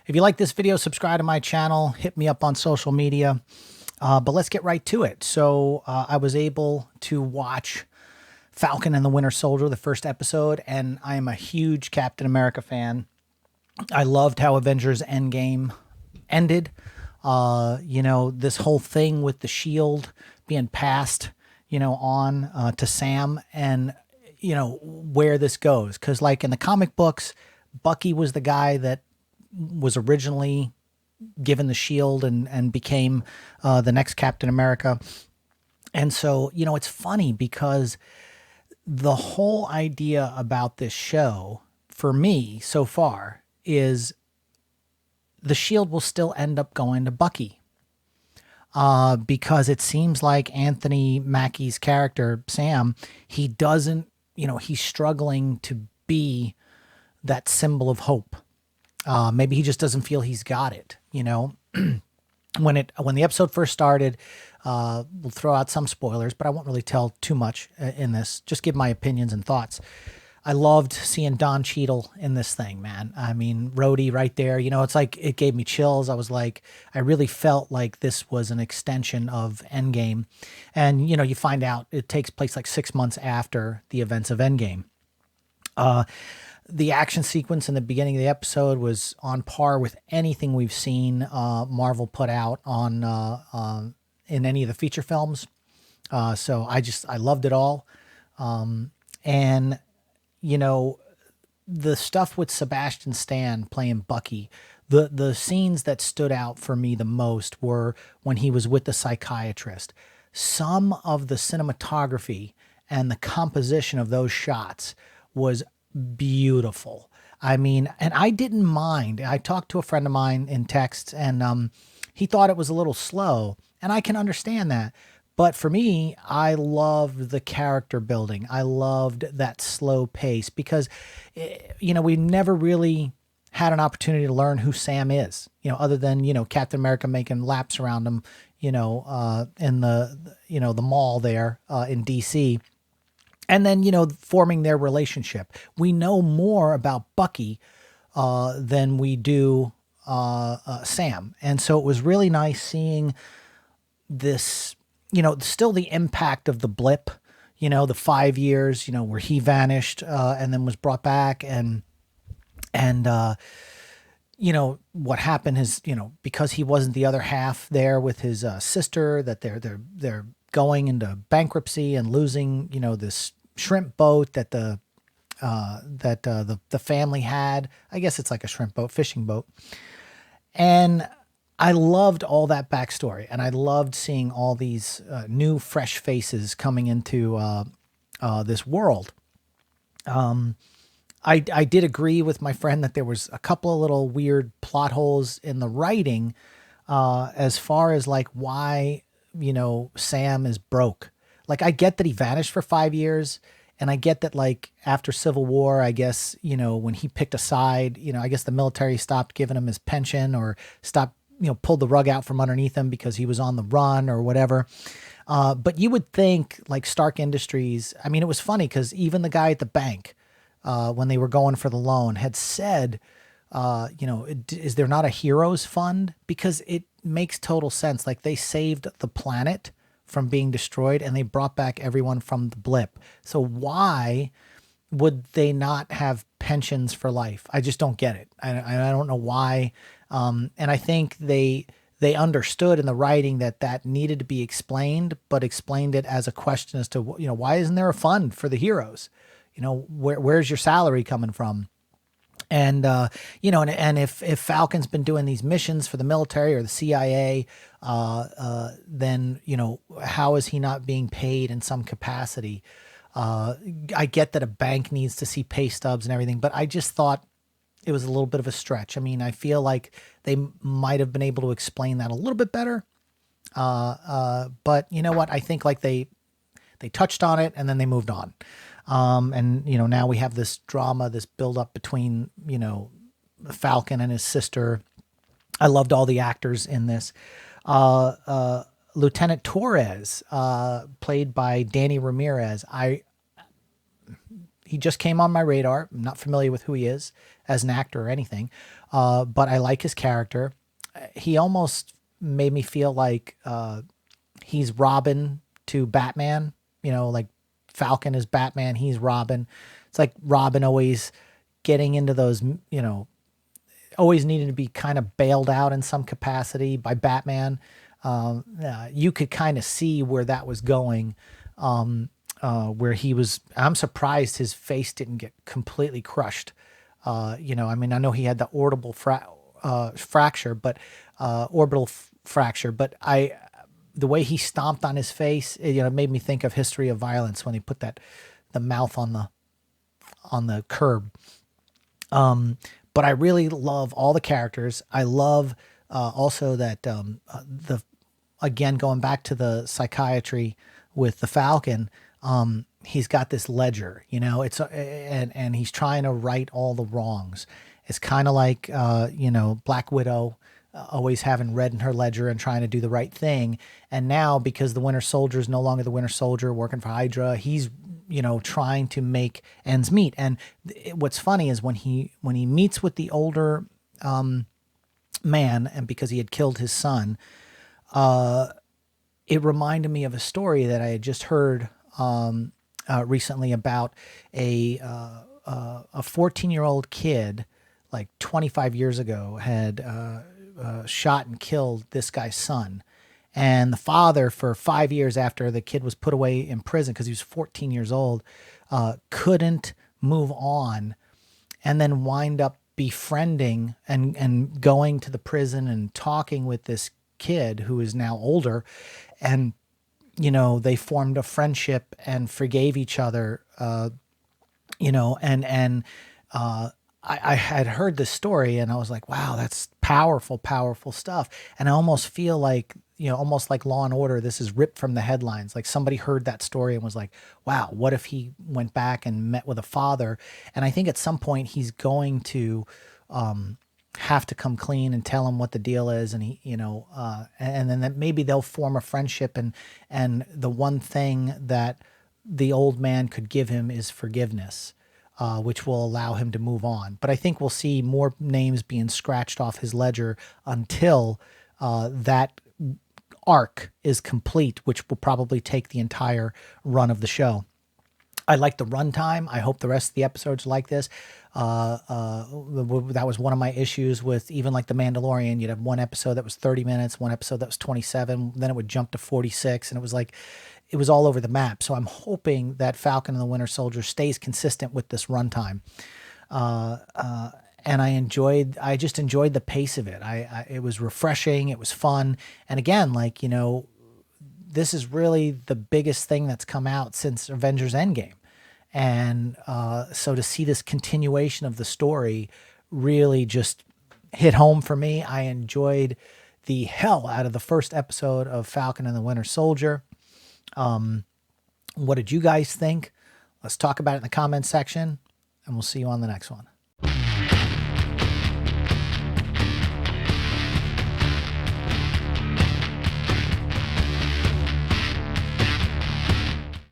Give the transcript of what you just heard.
If you like this video, subscribe to my channel, hit me up on social media. But let's get right to it. So I was able to watch Falcon and the Winter Soldier, the first episode, and I am a huge Captain America fan. I loved how Avengers Endgame ended. This whole thing with the shield being passed, on to Sam, and where this goes. Because like in the comic books, Bucky was the guy that was originally given the shield and became the next Captain America. And so, it's funny because the whole idea about this show for me so far is the shield will still end up going to Bucky. Because it seems like Anthony Mackie's character, Sam, he doesn't, he's struggling to be that symbol of hope. Maybe he just doesn't feel he's got it, When the episode first started, we'll throw out some spoilers, but I won't really tell too much in this. Just give my opinions and thoughts. I loved seeing Don Cheadle in this thing, man. I mean, Rhodey right there, it's like it gave me chills. I was like, I really felt like this was an extension of Endgame. And, you find out it takes place like 6 months after the events of Endgame. The action sequence in the beginning of the episode was on par with anything we've seen Marvel put out on in any of the feature films. So I loved it all. And the stuff with Sebastian Stan playing Bucky, the scenes that stood out for me the most were when he was with the psychiatrist. Some of the cinematography and the composition of those shots was beautiful. I mean, and I didn't mind. I talked to a friend of mine in text, and he thought it was a little slow, and I can understand that. But for me, I loved the character building. I loved that slow pace because, we never really had an opportunity to learn who Sam is, other than, Captain America making laps around him, in the mall there in DC. And then, forming their relationship. We know more about Bucky than we do Sam. And so it was really nice seeing this, still the impact of the blip, the 5 years, where he vanished and then was brought back. And what happened is, because he wasn't the other half there with his sister, that they're going into bankruptcy and losing, this shrimp boat that the family had. I guess it's like a shrimp boat, fishing boat. And I loved all that backstory, and I loved seeing all these new, fresh faces coming into this world. I did agree with my friend that there was a couple of little weird plot holes in the writing as far as like why Sam is broke. Like, I get that he vanished for 5 years, and I get that, like, after Civil War, I guess, when he picked a side, I guess the military stopped giving him his pension or stopped, pulled the rug out from underneath him because he was on the run or whatever. But you would think, like, Stark Industries, I mean, it was funny because even the guy at the bank, when they were going for the loan, had said, is there not a heroes fund? Because it makes total sense. Like, they saved the planet from being destroyed and they brought back everyone from the blip. So why would they not have pensions for life? I just don't get it. I don't know why. And I think they understood in the writing that needed to be explained, but explained it as a question as to, why isn't there a fund for the heroes? Where's your salary coming from? And, and if Falcon's been doing these missions for the military or the CIA, then, how is he not being paid in some capacity? I get that a bank needs to see pay stubs and everything, but I just thought it was a little bit of a stretch. I mean, I feel like they might have been able to explain that a little bit better. But you know what? I think like they touched on it and then they moved on. And, now we have this drama, this build up between, Falcon and his sister. I loved all the actors in this. Lieutenant Torres, played by Danny Ramirez. he just came on my radar. I'm not familiar with who he is as an actor or anything, but I like his character. He almost made me feel like he's Robin to Batman. You know, like Falcon is Batman, he's Robin. It's like Robin always getting into those, you know, always needing to be kind of bailed out in some capacity by Batman. You could kind of see where that was going, where he was. I'm surprised his face didn't get completely crushed. You know, I mean, I know he had the fracture, but orbital fracture, but the way he stomped on his face, you know, it made me think of History of Violence when he put the mouth on the curb. But I really love all the characters. I love also that again, going back to the psychiatry with the Falcon, he's got this ledger, you know, and he's trying to right all the wrongs. It's kind of like, you know, Black Widow, always having red in her ledger and trying to do the right thing. And now, because the Winter Soldier is no longer the Winter Soldier working for Hydra, he's, you know, trying to make ends meet. And what's funny is when he meets with the older man, and because he had killed his son, it reminded me of a story that I had just heard recently about a 14-year-old kid, like 25 years ago, had shot and killed this guy's son. And the father, for 5 years after the kid was put away in prison because he was 14 years old, couldn't move on, and then wind up befriending and going to the prison and talking with this kid who is now older. And, you know, they formed a friendship and forgave each other, you know, and I had heard this story and I was like, wow, that's powerful, powerful stuff. And I almost feel like, you know, almost like Law and Order, this is ripped from the headlines. Like somebody heard that story and was like, wow, what if he went back and met with a father? And I think at some point he's going to have to come clean and tell him what the deal is. And he, you know, and then that maybe they'll form a friendship, and the one thing that the old man could give him is forgiveness. Which will allow him to move on. But I think we'll see more names being scratched off his ledger until that arc is complete, which will probably take the entire run of the show. I like the runtime. I hope the rest of the episodes like this. That was one of my issues with even like The Mandalorian. You'd have one episode that was 30 minutes, one episode that was 27, then it would jump to 46, and it was like, it was all over the map. So I'm hoping that Falcon and the Winter Soldier stays consistent with this runtime. And I just enjoyed the pace of it. It was refreshing. It was fun. And again, like, you know, this is really the biggest thing that's come out since Avengers Endgame. And so to see this continuation of the story really just hit home for me. I enjoyed the hell out of the first episode of Falcon and the Winter Soldier. What did you guys think? Let's talk about it in the comments section, and we'll see you on the next one.